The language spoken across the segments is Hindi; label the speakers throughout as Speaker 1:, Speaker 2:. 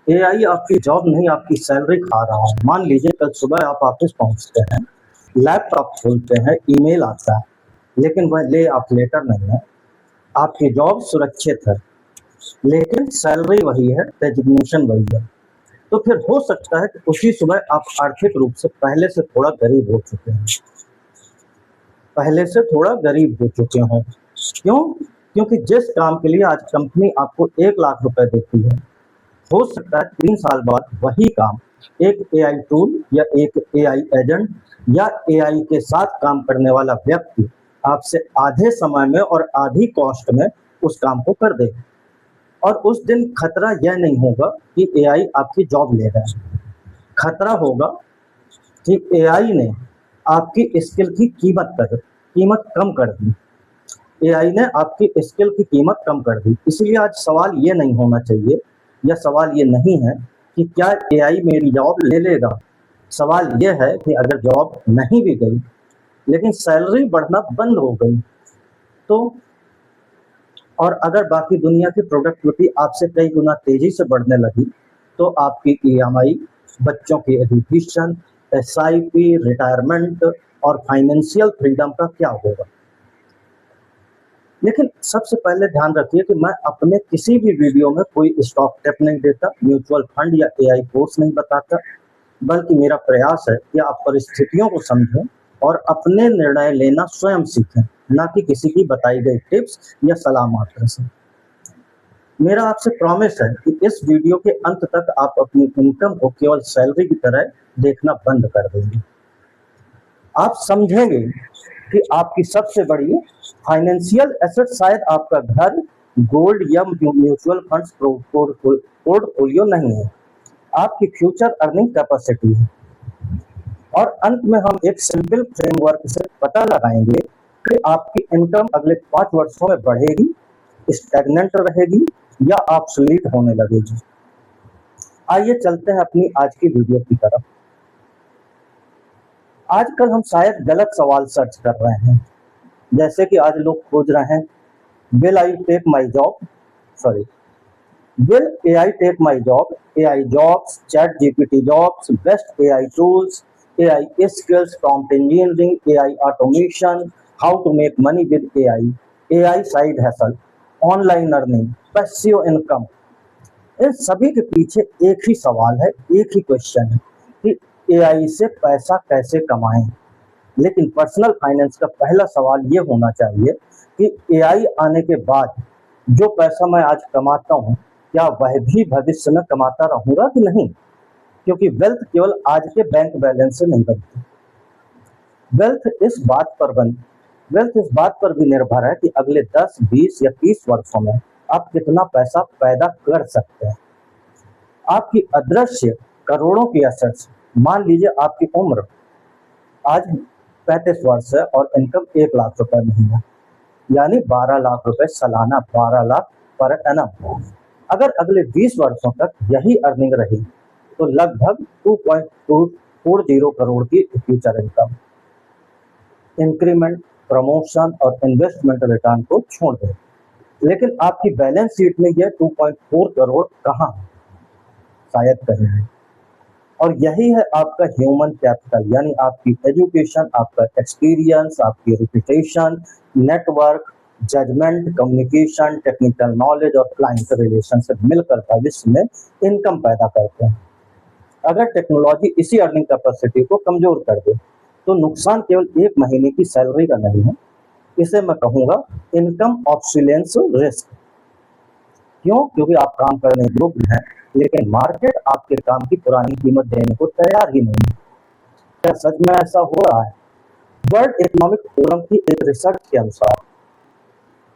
Speaker 1: एआई आपकी जॉब नहीं, आपकी सैलरी खा रहा है। मान लीजिए कल सुबह आप ऑफिस पहुंचते हैं, लैपटॉप खोलते हैं, ईमेल आता है, लेकिन वह ले ऑफ लेटर नहीं है। आपकी जॉब सुरक्षित है, लेकिन सैलरी वही है, डेजिग्नेशन वही है। तो फिर हो सकता है कि उसी सुबह आप आर्थिक रूप से पहले से थोड़ा गरीब हो चुके हैं, पहले से थोड़ा गरीब हो चुके हों। क्यों? क्योंकि जिस काम के लिए आज कंपनी आपको 1 लाख रुपए देती है, हो सकता है 3 साल बाद वही काम एक एआई टूल या एक एआई एजेंट या एआई के साथ काम करने वाला व्यक्ति आपसे आधे समय में और आधी कॉस्ट में उस काम को कर दे। और उस दिन खतरा यह नहीं होगा कि एआई आपकी जॉब ले रहा है, खतरा होगा कि एआई ने आपकी स्किल की कीमत कम कर दी। एआई ने आपकी स्किल की कीमत कम कर दी। इसलिए आज सवाल ये नहीं होना चाहिए, या सवाल ये नहीं है कि क्या एआई मेरी जॉब ले लेगा। सवाल ये है कि अगर जॉब नहीं भी गई, लेकिन सैलरी बढ़ना बंद हो गई तो, और अगर बाकी दुनिया की प्रोडक्टिविटी आपसे कई गुना तेजी से बढ़ने लगी, तो आपकी ईएमआई, बच्चों की एजुकेशन, एसआईपी, रिटायरमेंट और फाइनेंशियल फ्रीडम का क्या होगा। लेकिन सबसे पहले ध्यान रखिए कि मैं अपने किसी भी वीडियो में कोई स्टॉक टिप नहीं देता, म्यूचुअल फंड या एआई कोर्स नहीं बताता, बल्कि मेरा प्रयास है कि आप परिस्थितियों को समझें और अपने निर्णय लेना स्वयं सीखें, ना कि किसी की बताई गई टिप्स या सलाह मात्र से। मेरा आपसे प्रॉमिस है कि इस वीडियो के अंत तक आप अपनी इनकम को केवल सैलरी की तरह देखना बंद कर देंगे। आप समझेंगे कि आपकी सबसे बड़ी फाइनेंशियल एसेट शायद आपका घर, गोल्ड या म्यूचुअल फंड्स पोर्टफोलियो नहीं है, आपकी फ्यूचर अर्निंग कैपेसिटी है। और अंत में हम एक सिंपल फ्रेमवर्क से पता लगाएंगे कि आपकी इनकम अगले 5 वर्षों में बढ़ेगी, स्टैग्नेंट रहेगी या ऑब्सोलीट होने लगेगी। आइए चलते हैं अपनी आज की वीडियो की तरफ। आजकल हम शायद गलत सवाल सर्च कर रहे हैं, जैसे कि आज लोग खोज रहे हैं, will I take my job, sorry, will AI take my job, AI jobs, chat GPT jobs, best AI tools, AI skills, prompt engineering, AI automation, how to make money with AI, AI side hustle, online earning, passive income. इन सभी के पीछे एक ही सवाल है, एक ही क्वेश्चन है कि एआई से पैसा कैसे कमाएं। लेकिन पर्सनल फाइनेंस का पहला सवाल ये होना चाहिए कि एआई आने के बाद जो पैसा मैं आज कमाता हूँ, क्या वह भी भविष्य में कमाता रहूंगा कि नहीं। क्योंकि वेल्थ केवल आज के बैंक बैलेंस से नहीं बनती। वेल्थ इस बात पर भी निर्भर है कि अगले 10, 20 या 30 वर्षों में आप कितना पैसा पैदा कर सकते हैं। आपकी अदृश्य करोड़ों की एसेट्स, मान लीजिए आपकी उम्र आज 35 वर्ष है और इनकम 1 लाख रुपए महीना, यानी 12 लाख रुपए सालाना, 12 लाख पर एनम। अगर अगले 20 वर्षों तक यही अर्निंग रही तो लगभग 2.240 करोड़ की फ्यूचर इनकम। इंक्रीमेंट, प्रमोशन और इन्वेस्टमेंट रिटर्न को छोड़ दें, लेकिन आपकी बैलेंस शीट में यह 2.4 करोड़ कहाँ है? शायद कहीं है। और यही है आपका ह्यूमन कैपिटल, यानी आपकी एजुकेशन, आपका एक्सपीरियंस, आपकी reputation, network, judgement, communication, technical knowledge और क्लाइंट रिलेशनशिप मिलकर भविष्य में इनकम पैदा करते हैं। अगर टेक्नोलॉजी इसी अर्निंग कैपेसिटी को कमजोर कर दे तो नुकसान केवल 1 महीने की सैलरी का नहीं है, इसे मैं कहूँगा इनकम ऑब्सोलेंस रिस्क। क्यों? क्योंकि आप काम करने योग्य हैं, लेकिन मार्केट आपके काम की पुरानी कीमत देने को तैयार ही नहीं है। क्या सच में ऐसा हो रहा है? वर्ल्ड इकोनॉमिक फोरम की एक रिसर्च के अनुसार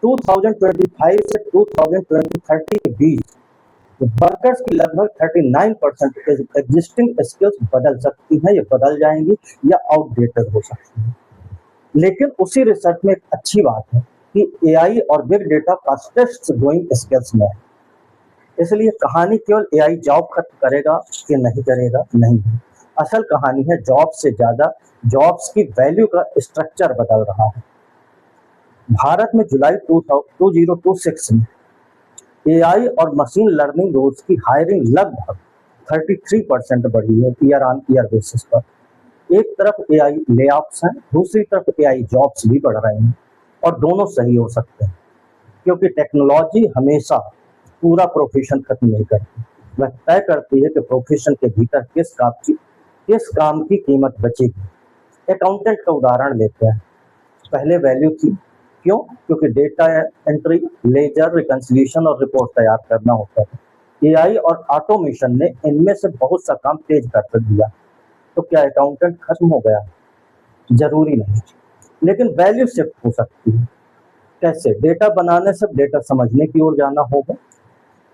Speaker 1: 2025 से 2030 के बीच वर्कर्स की लगभग 39% एग्जिस्टिंग स्किल्स बदल सकती हैं, या बदल जाएंगी या आउटडेटेड हो सकती हैं। लेकिन उसी रिसर्च में एक अच्छी बात है कि एआई और big data fastest growing skills में है। इसलिए कहानी केवल एआई जॉब खत्म करेगा कि नहीं करेगा नहीं है। असल कहानी है जॉब से ज्यादा जॉब्स की वैल्यू का स्ट्रक्चर बदल रहा है। भारत में जुलाई 2026 में एआई और मशीन लर्निंग रोल्स की हायरिंग लगभग 33% बढ़ी है ईयर ऑन ईयर बेसिस पर। एक तरफ एआई लेऑफ्स हैं, दूसरी तरफ एआई जॉब्स भी बढ़ रहे हैं, और दोनों सही हो सकते हैं, क्योंकि टेक्नोलॉजी हमेशा पूरा प्रोफेशन खत्म नहीं करती। वह तय करती है कि प्रोफेशन के भीतर किस काम की कीमत बचेगी। अकाउंटेंट का उदाहरण लेते हैं। पहले वैल्यू थी, क्यों? क्योंकि डेटा एंट्री, लेजर, रिकंसिलिएशन और रिपोर्ट तैयार करना होता था। एआई और ऑटोमेशन ने इनमें से बहुत सा काम तेज कर दिया। तो क्या अकाउंटेंट खत्म हो गया? जरूरी नहीं, लेकिन वैल्यू शिफ्ट हो सकती है। कैसे? डेटा बनाने से डेटा समझने की ओर जाना होगा,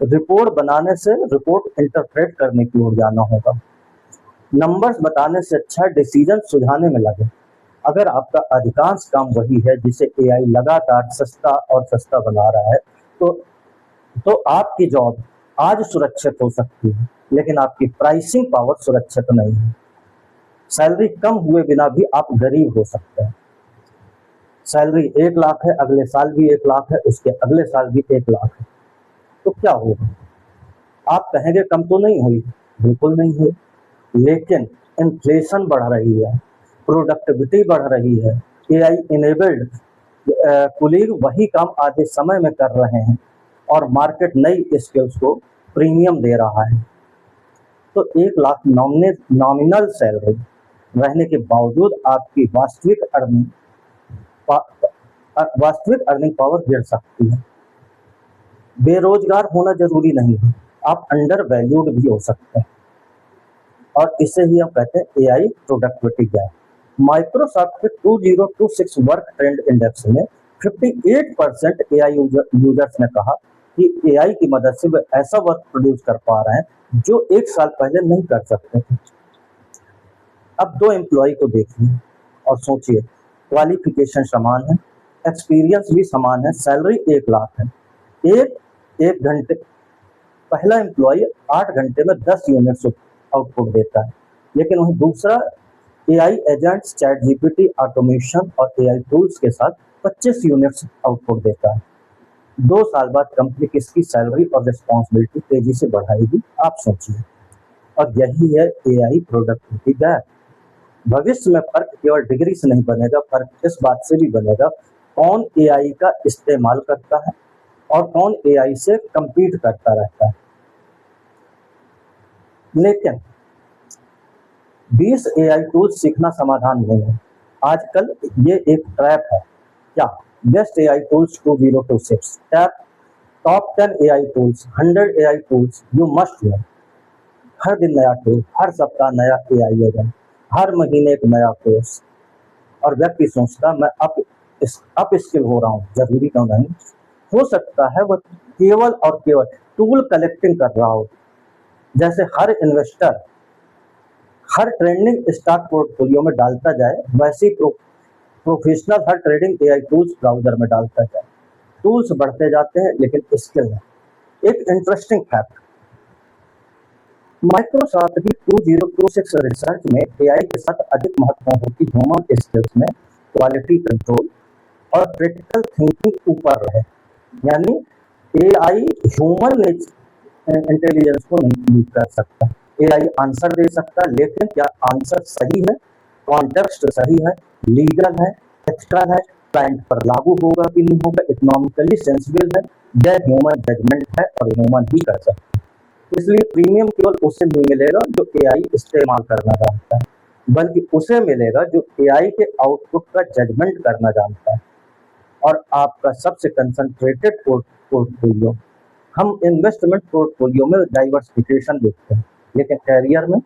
Speaker 1: रिपोर्ट बनाने से रिपोर्ट इंटरप्रेट करने की ओर जाना होगा, नंबर्स बताने से अच्छा डिसीजन सुझाने में लगे। अगर आपका अधिकांश काम वही है जिसे एआई लगातार सस्ता और सस्ता बना रहा है, तो आपकी जॉब आज सुरक्षित हो सकती है, लेकिन आपकी प्राइसिंग पावर सुरक्षित नहीं है। सैलरी कम हुए बिना भी आप गरीब हो सकते हैं। सैलरी 1 लाख है, अगले साल भी 1 लाख है, उसके अगले साल भी 1 लाख है, तो क्या होगा? आप कहेंगे कम तो नहीं हुई, बिल्कुल नहीं हुई, लेकिन इन्फ्लेशन बढ़ रही है, प्रोडक्टिविटी बढ़ रही है, एआई इनेबल्ड कुलीग वही काम आधे समय में कर रहे हैं, और मार्केट नई स्किल्स को प्रीमियम दे रहा है। तो 1 लाख नॉमिनल सैलरी रहने के बावजूद आपकी वास्तविक अर्निंग पावर गिर सकती है। बेरोजगार होना जरूरी नहीं है, आप अंडर वैल्यूड भी हो सकते हैं, और इसे ही हम कहते हैं एआई प्रोडक्टिविटी गैप। माइक्रोसॉफ्ट के 2026 वर्क ट्रेंड इंडेक्स में 58% एआई यूजर्स ने कहा कि एआई की मदद से वे ऐसा वर्क प्रोड्यूस कर पा रहे हैं जो 1 साल पहले नहीं कर सकते थे। अब 2 एम्प्लॉय को देखिए और सोचिए, क्वालिफिकेशन समान है, एक्सपीरियंस भी समान है, सैलरी 1 लाख है। एक घंटे पहला एम्प्लॉय 8 घंटे में 10 यूनिट्स आउटपुट देता है, लेकिन वहीं दूसरा AI agents, chat GPT, automation और एआई टूल्स के साथ 25 यूनिट्स आउटपुट देता है। 2 साल बाद कंपनी किसकी सैलरी और रिस्पॉन्सिबिलिटी तेजी से बढ़ाएगी, आप सोचिए। और यही है एआई प्रोडक्टिविटी गैप। भविष्य में फर्क केवल डिग्री से नहीं बनेगा, फर्क इस बात से भी बनेगा कौन एआई का इस्तेमाल करता है और कौन एआई से compete करता रहता है। लेकिन 20 एआई टूल्स सीखना समाधान नहीं है। आजकल ये एक ट्रैप है। क्या? Best AI tools 2026 top 10 AI tools, 100 AI tools you must know. हर दिन नया टूल, हर सप्ताह नया एआई एजेंट, हर महीने एक नया कोर्स, और व्यक्ति सोचता मैं अप स्किल हो रहा हूँ। जरूरी क्यों नहीं? हो सकता है वह केवल और केवल टूल कलेक्टिंग कर रहा हो। जैसे हर इन्वेस्टर हर ट्रेंडिंग स्टॉक पोर्टफोलियो में डालता जाए, वैसे ही प्रोफेशनल हर ट्रेडिंग एआई टूल्स ब्राउजर में डालता जाए। टूल्स बढ़ते जाते हैं लेकिन स्किल नहीं। एक इंटरेस्टिंग फैक्ट, माइक्रोसॉफ्ट की 2026 रिसर्च में एआई के साथ अधिक महत्वपूर्ण होती ह्यूमन स्किल्स में क्वालिटी कंट्रोल और क्रिटिकल थिंकिंग ऊपर रहे। यानी एआई ह्यूमन इंटेलिजेंस को नहीं लीड कर सकता। एआई आंसर दे सकता है, लेकिन क्या आंसर सही है, कॉन्टेक्स्ट सही है, लीगल है, एथिकल है, क्लाइंट पर लागू होगा कि नहीं होगा, इकोनॉमिकली सेंसिबल है, यह ह्यूमन जजमेंट है और ह्यूमन ही कर सकता है। इसलिए प्रीमियम केवल उसे नहीं मिलेगा जो एआई इस्तेमाल करना जानता है, बल्कि उसे मिलेगा जो एआई के आउटपुट का जजमेंट करना जानता है। और आपका सबसे कंसंट्रेटेड पोर्टफोलियो, हम इन्वेस्टमेंट पोर्टफोलियो में डाइवर्सिफिकेशन देखते हैं, लेकिन कैरियर में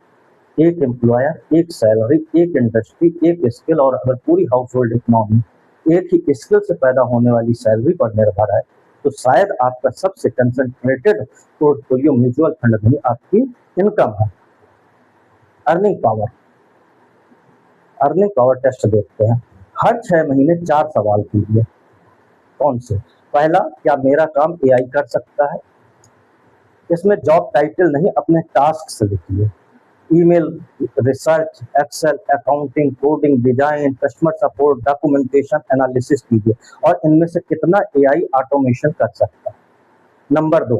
Speaker 1: एक एम्प्लॉयर, एक सैलरी, एक इंडस्ट्री, एक स्किल, और अगर पूरी हाउस होल्ड इकोनॉमी एक ही स्किल से पैदा होने वाली सैलरी पर निर्भर है, तो शायद आपका सबसे कंसंट्रेटेड पोर्टफोलियो म्यूचुअल फंड में आपकी इनकम है। अर्निंग पावर टेस्ट देखते हैं। हर 6 महीने 4 सवाल कीजिए। कौन से? पहला, क्या मेरा काम एआई कर सकता है? इसमें जॉब टाइटल नहीं, अपने टास्क से लिखिए। Email, research, excel, accounting, coding, design, customer support, documentation, analysis कीजिए, और इनमें से कितना एआई ऑटोमेशन कर सकता है। नंबर 2,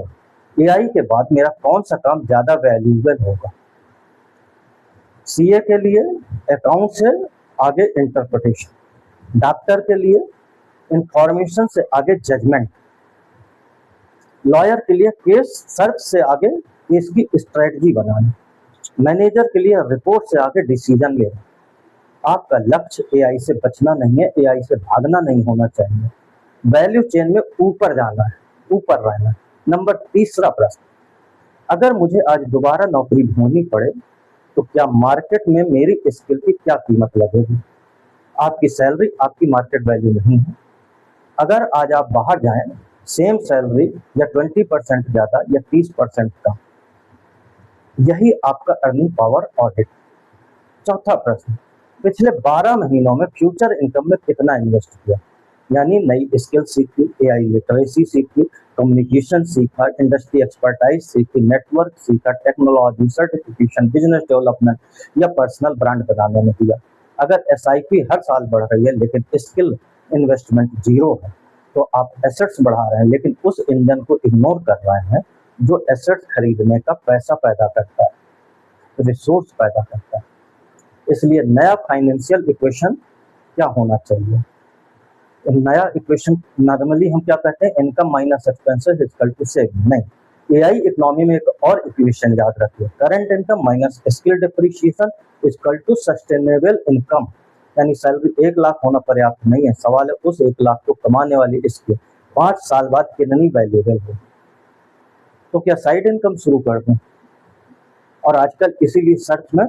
Speaker 1: एआई के बाद मेरा कौन सा काम ज़्यादा वैल्यूएबल होगा? सीए के लिए अकाउंट से आगे इंटरप्रिटेशन, डॉक्टर के लिए इंफॉर्मेशन से आगे जजमेंट, लॉयर के लिए केस सर्च से आगे केस की स्ट्रेटजी बनाना, मैनेजर के लिए रिपोर्ट से आगे डिसीजन लेना। आपका लक्ष्य एआई से बचना नहीं है, एआई से भागना नहीं होना चाहिए, वैल्यू चेन में ऊपर जाना है, ऊपर रहना है। नंबर तीसरा प्रश्न, अगर मुझे आज दोबारा नौकरी ढूंढनी पड़े तो क्या मार्केट में मेरी स्किल की क्या कीमत लगेगी? आपकी सैलरी आपकी मार्केट वैल्यू नहीं है। अगर आज आप बाहर जाएं, सेम सैलरी या 20% ज़्यादा या 30% कम, यही आपका अर्निंग पावर ऑडिट। चौथा प्रश्न, पिछले 12 महीनों में फ्यूचर इनकम में कितना इन्वेस्ट किया? यानी नई स्किल सीखी, एआई लिटरेसी सीखी, कम्युनिकेशन सीखा, इंडस्ट्री एक्सपर्टाइज सीखी, नेटवर्क सीखा, टेक्नोलॉजी, सर्टिफिकेशन, बिजनेस डेवलपमेंट या पर्सनल ब्रांड बनाने में दिया। अगर एसआईपी हर साल बढ़ रही है लेकिन स्किल इन्वेस्टमेंट जीरो है, तो आप एसेट्स बढ़ा रहे हैं लेकिन उस इंजन को इग्नोर कर रहे हैं जो एसेट्स खरीदने का पैसा पैदा करता है, रिसोर्स पैदा करता है। इसलिए नया फाइनेंशियल इक्वेशन क्या होना चाहिए? नया इक्वेशन नॉर्मली हम क्या कहते हैं, income minus expenses equal to saving. नहीं, एआई इकोनॉमी में एक और इक्वेशन याद रखिए, current income minus skill depreciation equal to sustainable income. यानी सैलरी 1 लाख होना पर्याप्त नहीं है, सवाल है उस 1 लाख को कमाने वाली स्किल 5 साल बाद कितनी वैल्यूएबल हो। तो क्या साइड इनकम शुरू कर दें? और आजकल इसीलिए सर्च में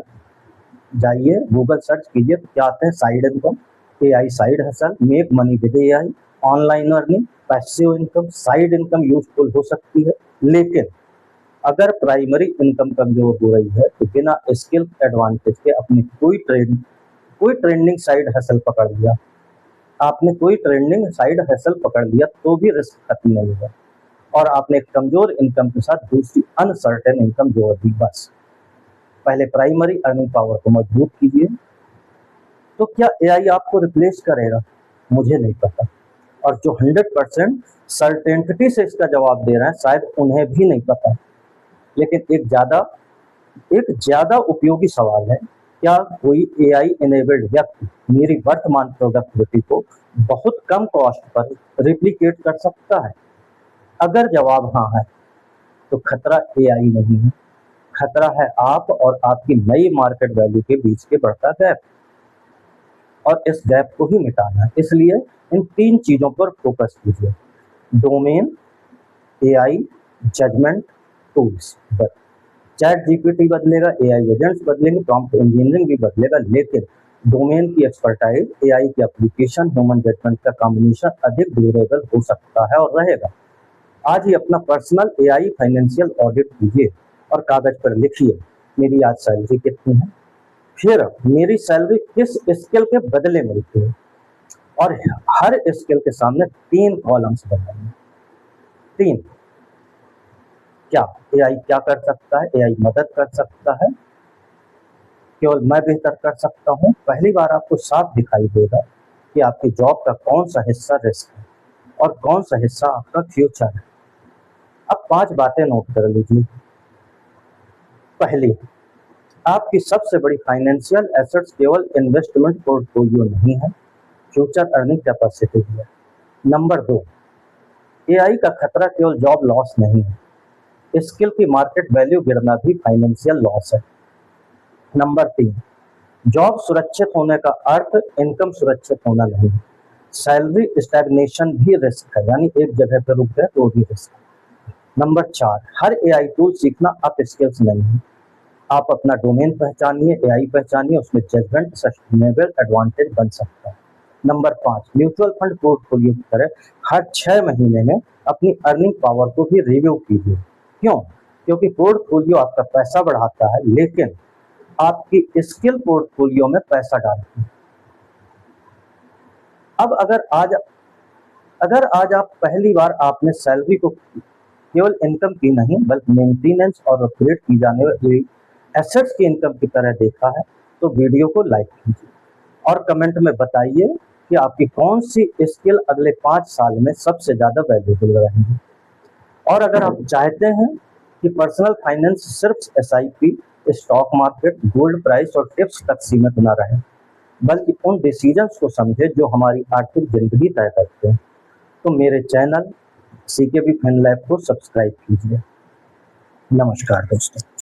Speaker 1: जाइए, गूगल सर्च कीजिए तो क्या आते हैं, side income, AI side hustle, make money with AI, online earning, passive income. Side income useful हो सकती है, लेकिन अगर प्राइमरी इनकम कमजोर हो रही है तो बिना स्किल एडवांटेज के अपनी कोई ट्रेंडिंग साइड हसल पकड़ लिया, आपने कोई ट्रेंडिंग साइड हसल पकड़ लिया तो भी रिस्क खत्म नहीं होगा और आपने एक कमजोर इनकम के साथ दूसरी अनसर्टेन इनकम जोड़ दी। बस पहले प्राइमरी अर्निंग पावर को मजबूत कीजिए। तो क्या एआई आपको रिप्लेस करेगा? मुझे नहीं पता, और जो 100% सर्टेनिटी से इसका जवाब दे रहे हैं शायद उन्हें भी नहीं पता। लेकिन एक ज्यादा उपयोगी सवाल है, क्या कोई एआई इनेबल्ड व्यक्ति मेरी वर्तमान प्रोडक्टिविटी को बहुत कम कॉस्ट पर रिप्लिकेट कर सकता है? अगर जवाब हाँ है तो खतरा एआई नहीं है, खतरा है आप और आपकी नई मार्केट वैल्यू के बीच के बढ़ता गैप, और इस गैप को ही मिटाना है। इसलिए इन 3 चीजों पर फोकस कीजिए, डोमेन, एआई, जजमेंट, टूल्स। बस चैट जीपीटी बदलेगा, एआई एजेंट्स बदलेंगे, प्रॉम्प्ट इंजीनियरिंग भी बदलेगा, लेकिन डोमेन की एक्सपर्टाइज, एआई की एप्लीकेशन, ह्यूमन जजमेंट का कॉम्बिनेशन अधिक ड्यूरेबल हो सकता है और रहेगा। आज ही अपना पर्सनल एआई फाइनेंशियल ऑडिट कीजिए और कागज पर लिखिए, मेरी आज सैलरी कितनी है, फिर मेरी सैलरी किस स्किल के बदले मिलती है, और हर स्किल के सामने 3 कॉलम्स बनाइए। 3, क्या एआई क्या कर सकता है, एआई मदद कर सकता है, केवल मैं बेहतर कर सकता हूँ। पहली बार आपको साफ दिखाई देगा कि आपकी जॉब का कौन सा हिस्सा रिस्क है और कौन सा हिस्सा आपका फ्यूचर है। अब 5 बातें नोट कर लीजिए। पहली, आपकी सबसे बड़ी फाइनेंशियल एसेट्स केवल इन्वेस्टमेंट पोर्टफोलियो नहीं है, फ्यूचर अर्निंग कैपेसिटी है। नंबर 2, एआई का खतरा केवल जॉब लॉस नहीं है, स्किल की मार्केट वैल्यू गिरना भी फाइनेंशियल लॉस है। नंबर 3, जॉब सुरक्षित होने का अर्थ इनकम सुरक्षित होना नहीं है, सैलरी स्टैग्नेशन भी रिस्क है, यानी एक जगह पर रुक गए तो भी रिस्क है। नंबर 4, हर एआई टूल सीखना अप स्किल्स नहीं है, आप अपना डोमेन पहचानिए, एआई पहचानिए, उसमें जजमेंट सस्टेनेबल एडवांटेज बन सकता है। नंबर 5, म्यूचुअल फंड पोर्टफोलियो की तरह हर 6 महीने में अपनी अर्निंग पावर को भी रिव्यू कीजिए। क्यों? क्योंकि पोर्टफोलियो आपका पैसा बढ़ाता है लेकिन आपकी स्किल पोर्टफोलियो में पैसा डालती है। अब अगर आज आप पहली बार आपने सैलरी को केवल इनकम की नहीं बल्कि मेंटेनेंस और अपग्रेड की जाने वाली एसेट्स की इनकम की तरह देखा है तो वीडियो को लाइक कीजिए और कमेंट में बताइए कि आपकी कौन सी स्किल अगले 5 साल में सबसे ज्यादा वैल्यूएबल रहेगी। और अगर आप चाहते हैं कि पर्सनल फाइनेंस सिर्फ SIP, stock market, gold price और टिप्स तक सीमित न रहे, बल्कि उन डिसीजंस को समझे जो हमारी आर्थिक जिंदगी तय करते हैं, तो मेरे चैनल सीकेबी फिन लैब को सब्सक्राइब कीजिए। नमस्कार दोस्तों।